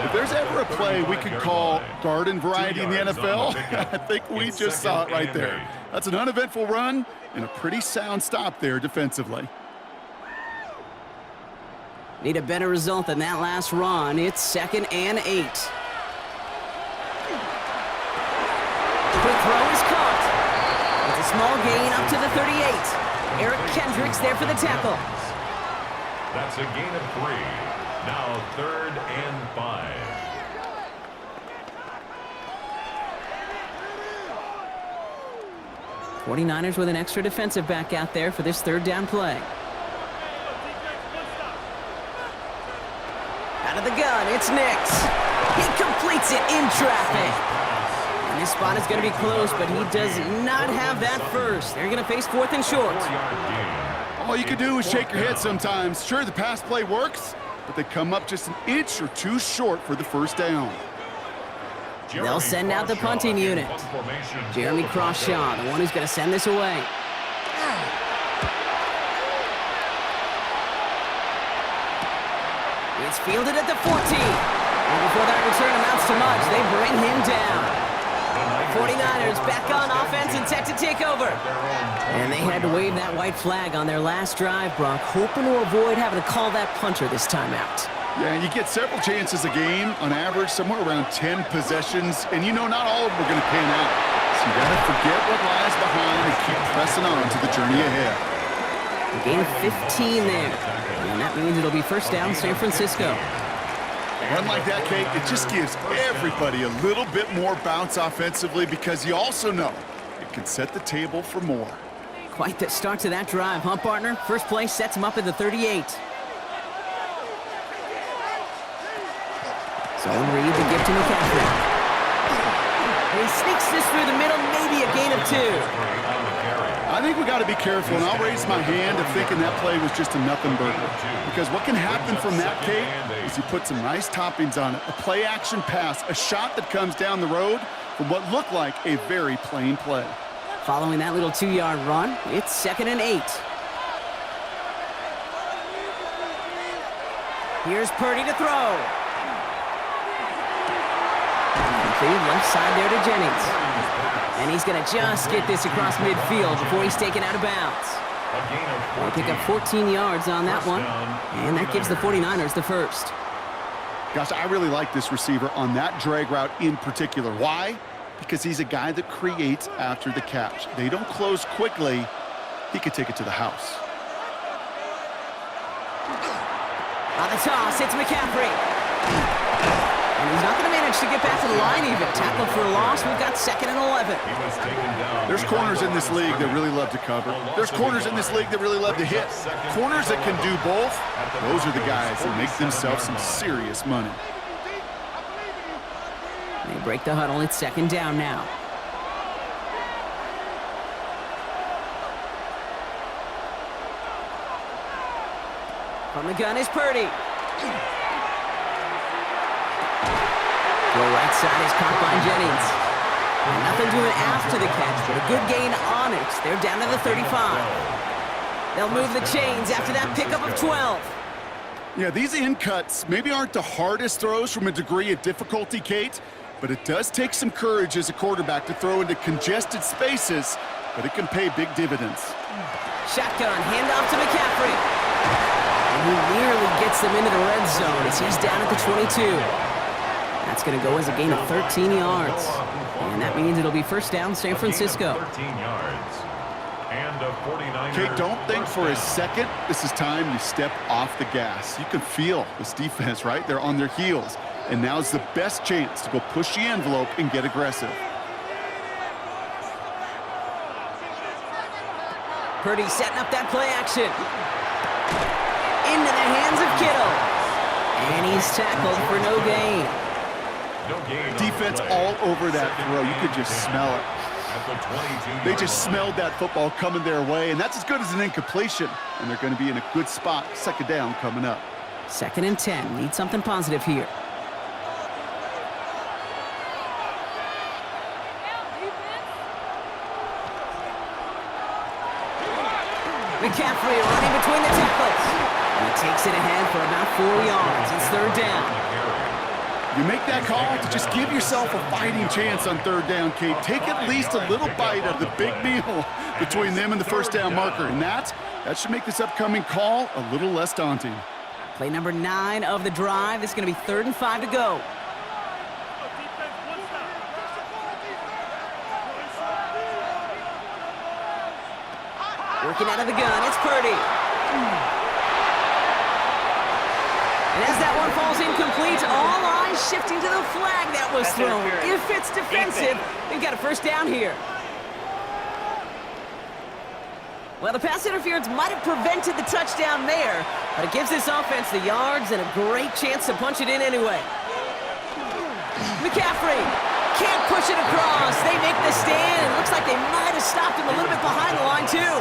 If there's ever a play we could call garden variety in the NFL, I think we just saw it right there. That's an uneventful run and a pretty sound stop there defensively. Need a better result than that last run. It's 2nd and 8. Quick throw is caught. It's a small gain up to the 38. Eric Kendricks there for the tackle. That's a gain of 3. Now 3rd and 5. '49ers with an extra defensive back out there for this 3rd down play. Out of the gun, it's Nix. He completes it in traffic. And This spot is going to be close, but he does not have that first. They're going to face 4th and short. All you can do is shake your head sometimes. Sure, the pass play works, but they come up just an inch or two short for the first down. They'll send out the punting unit. Jeremy Crawshaw, the one who's going to send this away. It's fielded at the 14. And before that return amounts to much, they bring him down. 49ers back on offense and set to take over. And they had to wave that white flag on their last drive, Brock, hoping to avoid having to call that punter this time out. Yeah, you get several chances a game, on average, somewhere around 10 possessions, and you know not all of them are going to pan out. So you got to forget what lies behind and keep pressing on to the journey ahead. A gain of 15 there, and that means it'll be first down San Francisco. A run like that, Kate, it just gives everybody a little bit more bounce offensively because you also know it can set the table for more. Quite the start to that drive, huh, partner? First play sets him up at the 38. So Reed, the gift to McCaffrey. He sneaks this through the middle, maybe a gain of 2. I think we got to be careful, and I'll raise my hand of thinking that play was just a nothing burger. Because what can happen from that, Kate, is you put some nice toppings on it. A play-action pass, a shot that comes down the road from what looked like a very plain play. Following that little 2-yard run, it's 2nd and 8. Here's Purdy to throw. Complete left side there to Jennings. And he's going to just get this across midfield before he's taken out of bounds. They pick up 14 yards on that one, and that gives the 49ers the first. Gosh, I really like this receiver on that drag route in particular. Why? Because he's a guy that creates after the catch. They don't close quickly. He could take it to the house. On the toss, it's McCaffrey. And he's not going to manage to get back to the line even. Tackled for a loss. We've got 2nd and 11. There's corners in this league that really love to cover. There's corners in this league that really love to hit. Corners that can do both, those are the guys that make themselves some serious money. They break the huddle. It's 2nd down now. From the gun is Purdy. The right side is caught by Jennings. And nothing doing after the catch, but a good gain on it. They're down to the 35. They'll move the chains after that pickup of 12. Yeah, these in cuts maybe aren't the hardest throws from a degree of difficulty, Kate, but it does take some courage as a quarterback to throw into congested spaces, but it can pay big dividends. Shotgun, handoff to McCaffrey. And he nearly gets them into the red zone as he's down at the 22. That's going to go as a gain of 13 yards. And that means it'll be first down San Francisco. 13 yards. And a 49er. Kate, don't think for a second this is time you step off the gas. You can feel this defense, right? They're on their heels. And now's the best chance to go push the envelope and get aggressive. Purdy setting up that play action. Into the hands of Kittle. And he's tackled for no gain. Defense all over that throw. You could just smell it. They just smelled that football coming their way, and that's as good as an incompletion. And they're going to be in a good spot. 2nd down coming up. 2nd and 10. Need something positive here. McCaffrey running between the tackles. And he takes it ahead for about 4 yards. It's 3rd down. You make that call to just give yourself a fighting chance on 3rd down, Kate. Take at least a little bite of the big meal between them and the first down marker. And that should make this upcoming call a little less daunting. Play number 9 of the drive. It's going to be 3rd and 5 to go. Working out of the gun, it's Purdy. And as that one falls incomplete, all eyes shifting to the flag that was thrown. If it's defensive, they've got a first down here. Well, the pass interference might have prevented the touchdown there, but it gives this offense the yards and a great chance to punch it in anyway. McCaffrey Can't push it across. They make the stand. Looks like they might have stopped him a little bit behind the line, too.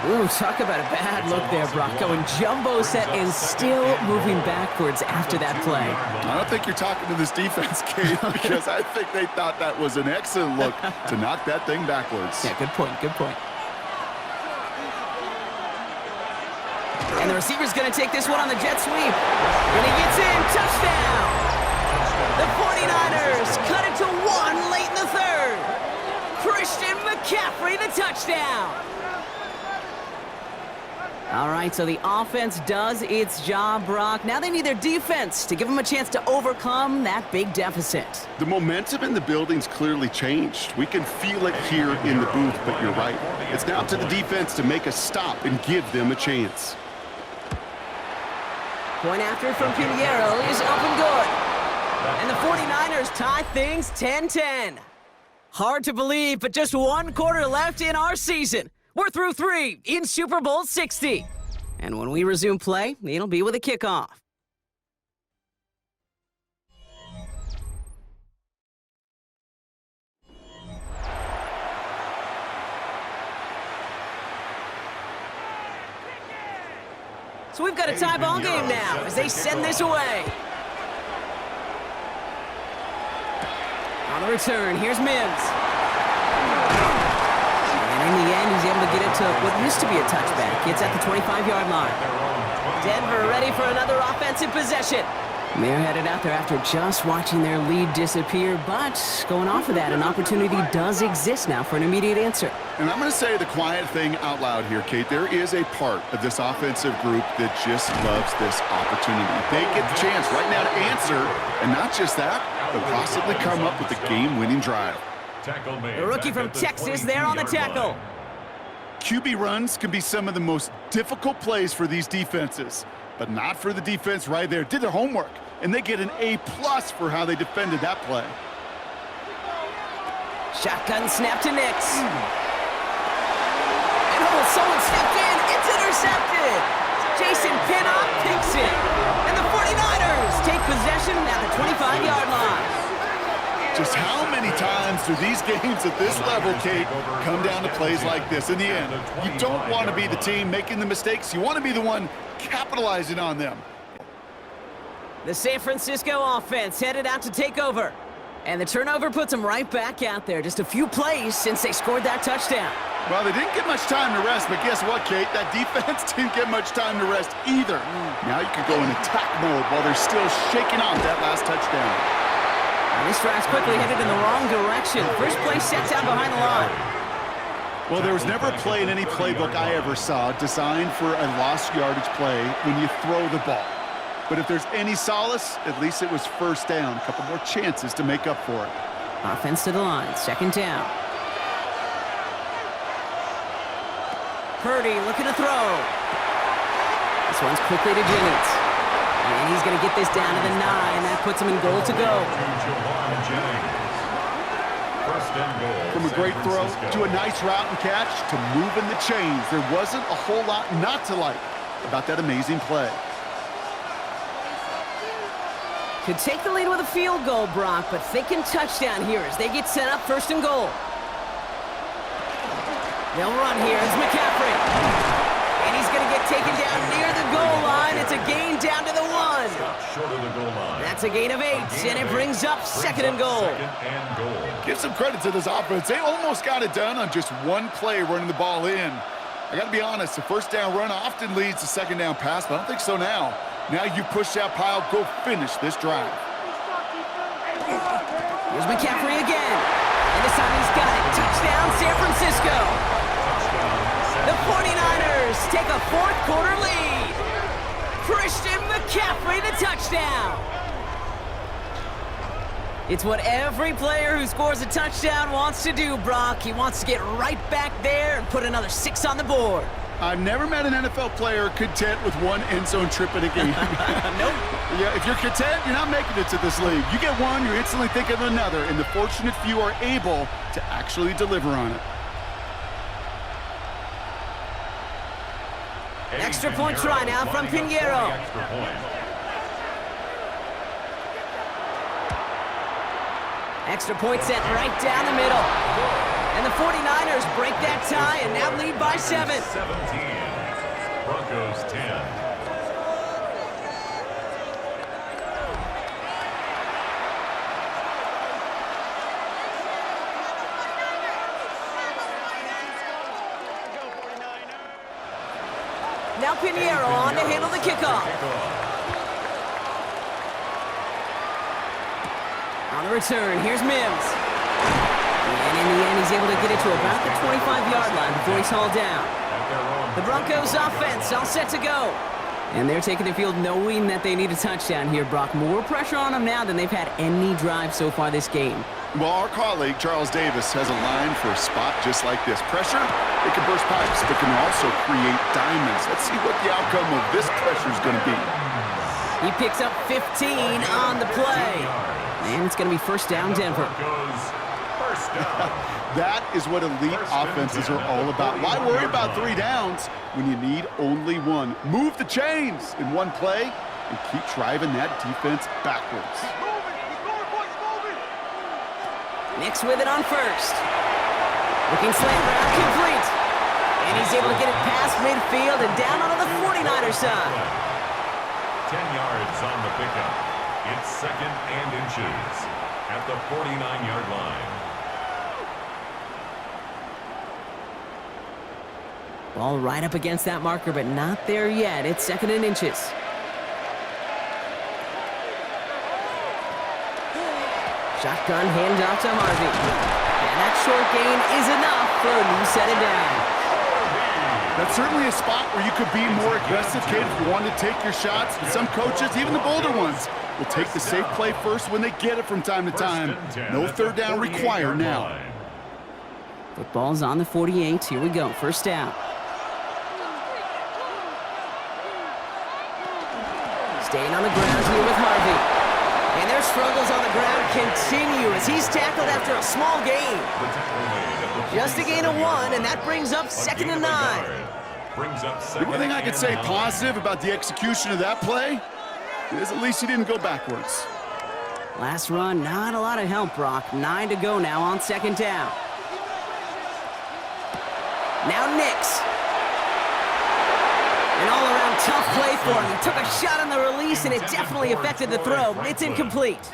Ooh, talk about a bad look there, Brock. Going jumbo set and still moving backwards after that play. I don't think you're talking to this defense, Kate, because I think they thought that was an excellent look to knock that thing backwards. Yeah, good point, good point. And the receiver's going to take this one on the jet sweep. And he gets in. Touchdown! The 49ers cut it to 1 late in the third. Christian McCaffrey, the touchdown. All right, so the offense does its job, Brock. Now they need their defense to give them a chance to overcome that big deficit. The momentum in the building's clearly changed. We can feel it here in the booth, but you're right. It's now up to the defense to make a stop and give them a chance. Point after from Pinheiro is up and good. And the 49ers tie things 10-10. Hard to believe, but just 1 quarter left in our season. We're through 3 in Super Bowl 60. And when we resume play, it'll be with a kickoff. So we've got a tie ball game now as they send this away. On the return, here's Mims. And in the end, he's able to get it to what used to be a touchback. It's at the 25-yard line. Denver ready for another offensive possession. They're headed out there after just watching their lead disappear, but going off of that, an opportunity does exist now for an immediate answer. And I'm going to say the quiet thing out loud here, Kate. There is a part of this offensive group that just loves this opportunity. They get the chance right now to answer, and not just that, but possibly come up with a game-winning drive. The rookie from Texas there on the tackle. QB runs can be some of the most difficult plays for these defenses, but not for the defense right there. Did their homework, and they get an A+ for how they defended that play. Shotgun snap to Nix. And someone stepped in. It's intercepted. Jason Pinnock picks it. And the 49ers take possession at the 25-yard line. Just how many times do these games at this level, Kate, come down to plays like this? In the end, you don't want to be the team making the mistakes. You want to be the one capitalizing on them. The San Francisco offense headed out to take over. And the turnover puts them right back out there. Just a few plays since they scored that touchdown. Well, they didn't get much time to rest, but guess what, Kate? That defense didn't get much time to rest either. Now you can go in attack mode while they're still shaking off that last touchdown. And this drive's quickly headed in the wrong direction. First play sets out behind the line. Well, there was never a play in any playbook I ever saw designed for a lost yardage play when you throw the ball. But if there's any solace, at least it was first down. A couple more chances to make up for it. Offense to the line, 2nd down. Purdy looking to throw. This one's quickly to Jennings. And he's going to get this down to the 9. That puts him in goal to go. From a great throw to a nice route and catch to moving the chains, there wasn't a whole lot not to like about that amazing play. Could take the lead with a field goal, Brock, but thinking touchdown here as they get set up 1st and goal. They'll run here. It's McCaffrey. And he's going to get taken down near the goal line. It's a gain down to the 1. Short of the goal line. That's a gain of 8, and it brings up 2nd and goal. Give some credit to this offense. They almost got it done on just one play running the ball in. I got to be honest, the 1st down run often leads to 2nd down pass, but I don't think so now. Now you push that pile, go finish this drive. Here's McCaffrey again. And this time he's got it. Touchdown, San Francisco. The 49ers take a 4th quarter lead. Christian McCaffrey, the touchdown. It's what every player who scores a touchdown wants to do, Brock. He wants to get right back there and put another 6 on the board. I've never met an NFL player content with one end zone trip in a game. Nope. Yeah, if you're content, you're not making it to this league. You get one, you're instantly thinking of another, and the fortunate few are able to actually deliver on it. Extra point try now from Pinheiro. Extra point sent right down the middle. And the 49ers break that tie and now lead by 7. 17. Broncos 10. Now Pinheiro on to handle the kickoff. On the return, here's Mims. And in the end, he's able to get it to about the 25-yard line before he's hauled down. The Broncos offense all set to go. And they're taking the field knowing that they need a touchdown here, Brock. More pressure on them now than they've had any drive so far this game. Well, our colleague, Charles Davis, has a line for a spot just like this. Pressure, it can burst pipes, but can also create diamonds. Let's see what the outcome of this pressure is going to be. He picks up 15 on the play. And it's going to be first down, Denver. First down. That is what elite offenses are all about. Why worry about 3 downs when you need only 1? Move the chains in one play and keep driving that defense backwards. Nix with it on first. Looking slant route complete. And he's able to get it past midfield and down onto the 49er side. 10 yards on the pickup. It's 2nd and inches at the 49-yard line. Ball right up against that marker, but not there yet. It's 2nd and inches. Shotgun handoff to Harvey. And that short gain is enough for a new set of down. That's certainly a spot where you could be more aggressive, Kate, if you want to take your shots. But some coaches, even the bolder ones, will take the safe play first when they get it from time to time. No 3rd down required now. Football's on the 48. Here we go. First down. Staying on the ground here with Harvey. And their struggles on the ground continue as he's tackled after a small gain. Just a gain of 1, and that brings up 2nd and 9. The only thing I could say positive about the execution of that play is at least he didn't go backwards. Last run, not a lot of help, Brock. 9 to go now on 2nd down. Now Nix. An all-around tough play for him. He took a shot on the release, and it definitely affected the throw, but it's incomplete.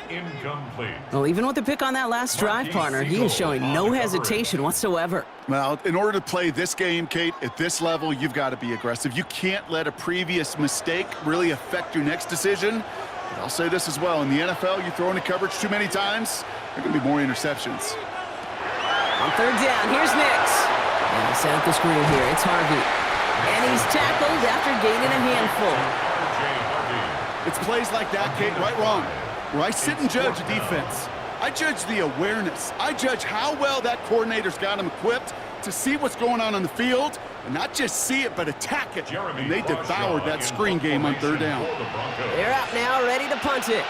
Well, even with the pick on that last drive, partner, he is showing no hesitation whatsoever. Well, in order to play this game, Kate, at this level, you've got to be aggressive. You can't let a previous mistake really affect your next decision. But I'll say this as well. In the NFL, you throw into coverage too many times, there can be more interceptions. On 3rd down, here's Nix. And he set up the screen here. It's Harvey. And he's tackled after gaining a handful. It's plays like that, Kate, right wrong, where I sit and judge a defense. I judge the awareness. I judge how well that coordinator's got him equipped to see what's going on the field, and not just see it, but attack it. And they devoured that screen game on 3rd down. They're out now, ready to punt it.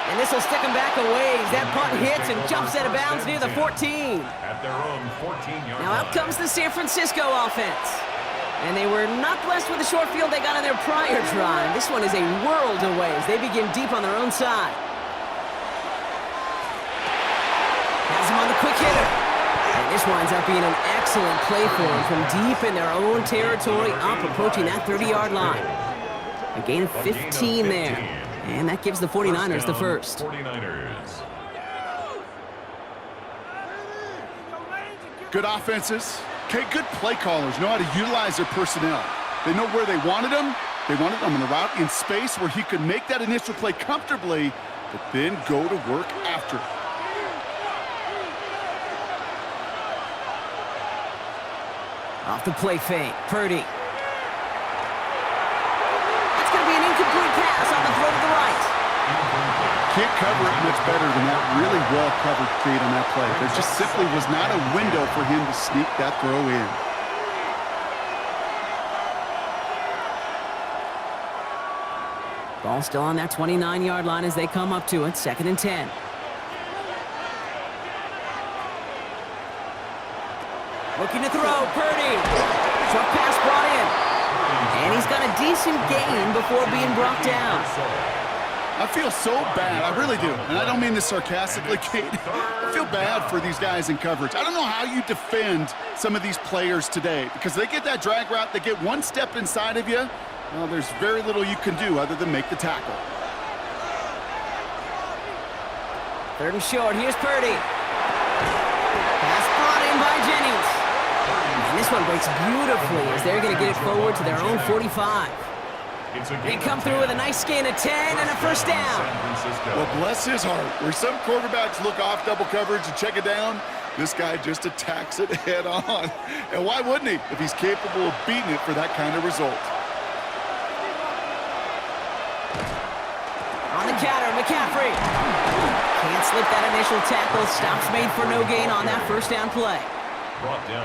And this will stick him back a ways. That punt hits and jumps out of bounds near the 14. At their own 14-yard Now out comes the San Francisco offense. And they were not blessed with the short field they got on their prior drive. This one is a world away as they begin deep on their own side. Has him on the quick hitter. And this winds up being an excellent play for them from deep in their own territory, up approaching that 30-yard line. A gain of 15 there. And that gives the 49ers the first. 49ers. Good offenses. Okay, good play callers know how to utilize their personnel. They know where they wanted them. They wanted them on the route in space where he could make that initial play comfortably, but then go to work after. Off the play fake, Purdy. That's going to be an incomplete pass on the throw to the right. Can't cover it much better than that. Really well covered Kate on that play. There just simply was not a window for him to sneak that throw in. Ball still on that 29-yard line as they come up to it, 2nd and 10. Looking to throw, Purdy. Short pass brought in. And he's got a decent gain before being brought down. I feel so bad. I really do. And I don't mean this sarcastically, Kate. I feel bad for these guys in coverage. I don't know how you defend some of these players today because they get that drag route, they get one step inside of you. Well, there's very little you can do other than make the tackle. 3rd and short. Here's Purdy. Pass brought in by Jennings. And this one breaks beautifully as they're going to get it forward to their own 45. They come through with a nice gain of 10 and a first down. Well, bless his heart. Where some quarterbacks look off double coverage and check it down, this guy just attacks it head on. And why wouldn't he if he's capable of beating it for that kind of result? On the counter, McCaffrey. Can't slip that initial tackle. Stops made for no gain on that first down play.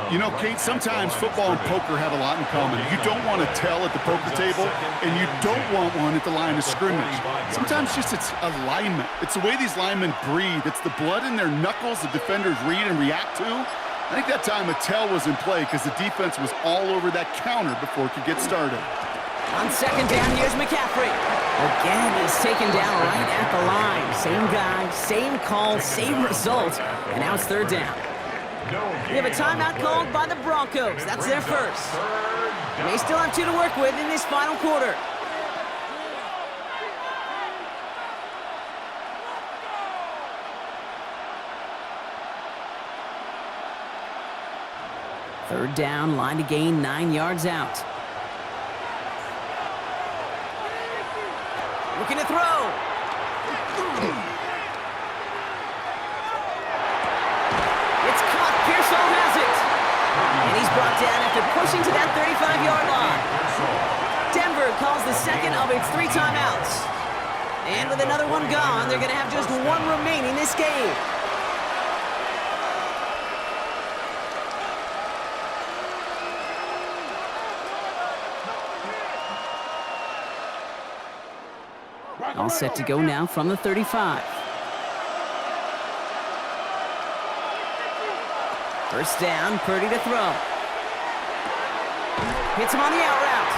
You know, Kate, sometimes football and poker have a lot in common. You don't want to tell at the poker table, and you don't want one at the line of scrimmage. Sometimes just it's alignment. It's the way these linemen breathe. It's the blood in their knuckles the defenders read and react to. I think that time a tell was in play because the defense was all over that counter before it could get started. On 2nd down, here's McCaffrey. Again, he's taken down right at the line. Same guy, same call, same result. And now it's 3rd down. We have a timeout called by the Broncos. That's their first. And they still have 2 to work with in this final quarter. Third down, line to gain 9 yards out. Looking to throw. It's caught. Pearsall has it. And he's brought down after pushing to that 35-yard line. Denver calls the second of its 3 timeouts. And with another one gone, they're going to have just 1 remaining this game. All set to go now from the 35. First down, Purdy to throw. Hits him on the out route.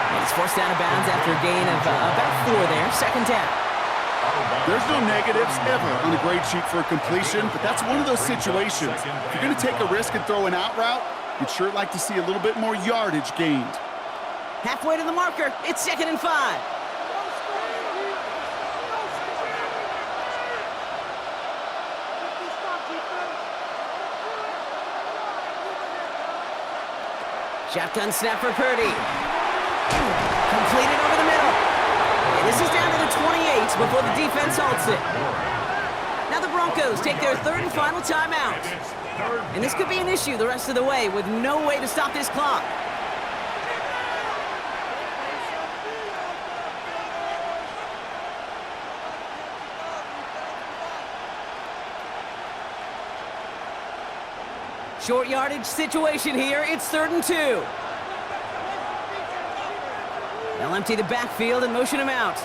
And he's forced out of bounds after a gain of about 4 there. 2nd down. There's no negatives ever on a grade sheet for a completion, but that's one of those situations. If you're going to take a risk and throw an out route, you'd sure like to see a little bit more yardage gained. Halfway to the marker. It's 2nd and 5. Shotgun snap for Purdy. Completed over the middle. And this is down to the 28 before the defense halts it. Now the Broncos take their 3rd and final timeout. And this could be an issue the rest of the way with no way to stop this clock. Short yardage situation here. It's 3rd and 2. They'll empty the backfield and motion him out.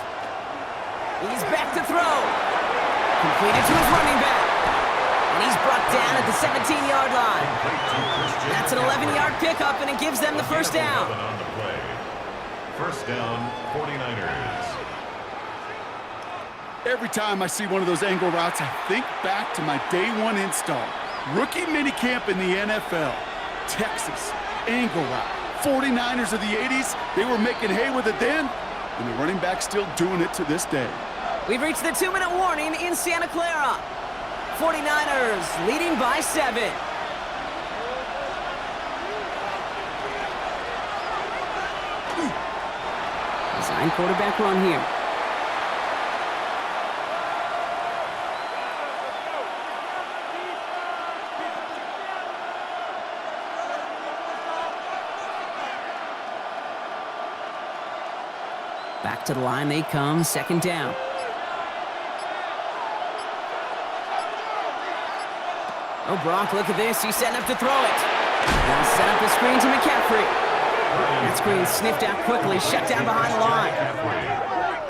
He's back to throw. Completed to his running back. And he's brought down at the 17-yard line. That's an 11-yard pickup, and it gives them the first down. First down, 49ers. Every time I see one of those angle routes, I think back to my day 1 install. Rookie minicamp in the NFL. Texas, angle route. 49ers of the 80s, they were making hay with it then, and the running back's still doing it to this day. We've reached the 2-minute warning in Santa Clara. 49ers leading by 7. Design quarterback run here. Back to the line they come, 2nd down. Oh, Brock, look at this. He's setting up to throw it. Now set up the screen to McCaffrey. That screen sniffed out quickly, shut down behind the line.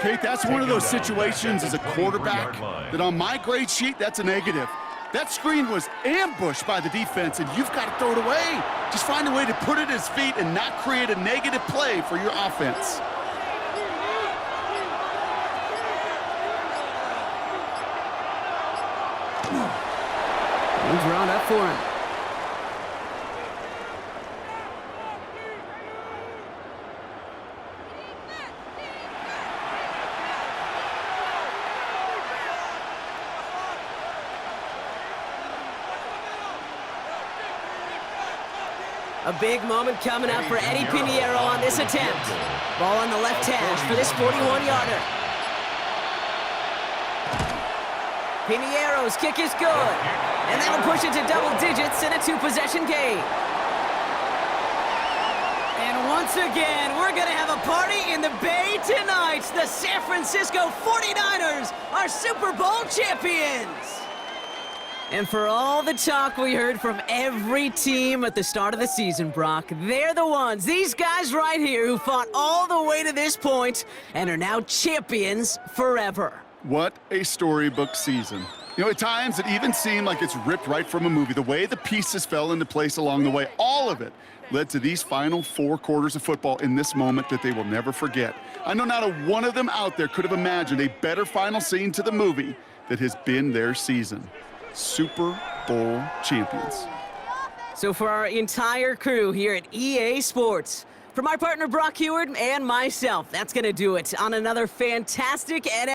Kate, that's one of those situations as a quarterback that on my grade sheet, that's a negative. That screen was ambushed by the defense, and you've got to throw it away. Just find a way to put it at his feet and not create a negative play for your offense. And drawn up for him. A big moment coming up for Eddie Pinheiro on this attempt. Ball on the left hash for this 41-yarder. Pinheiro's kick is good. And that'll push it to double digits in a two-possession game. And once again, we're going to have a party in the Bay tonight. The San Francisco 49ers are Super Bowl champions. And for all the talk we heard from every team at the start of the season, Brock, they're the ones, these guys right here, who fought all the way to this point and are now champions forever. What a storybook season. You know, at times it even seemed like it's ripped right from a movie. The way the pieces fell into place along the way, all of it led to these final 4 quarters of football in this moment that they will never forget. I know not a one of them out there could have imagined a better final scene to the movie that has been their season. Super Bowl champions. So for our entire crew here at EA Sports, for my partner Brock Heward and myself, that's going to do it on another fantastic NFL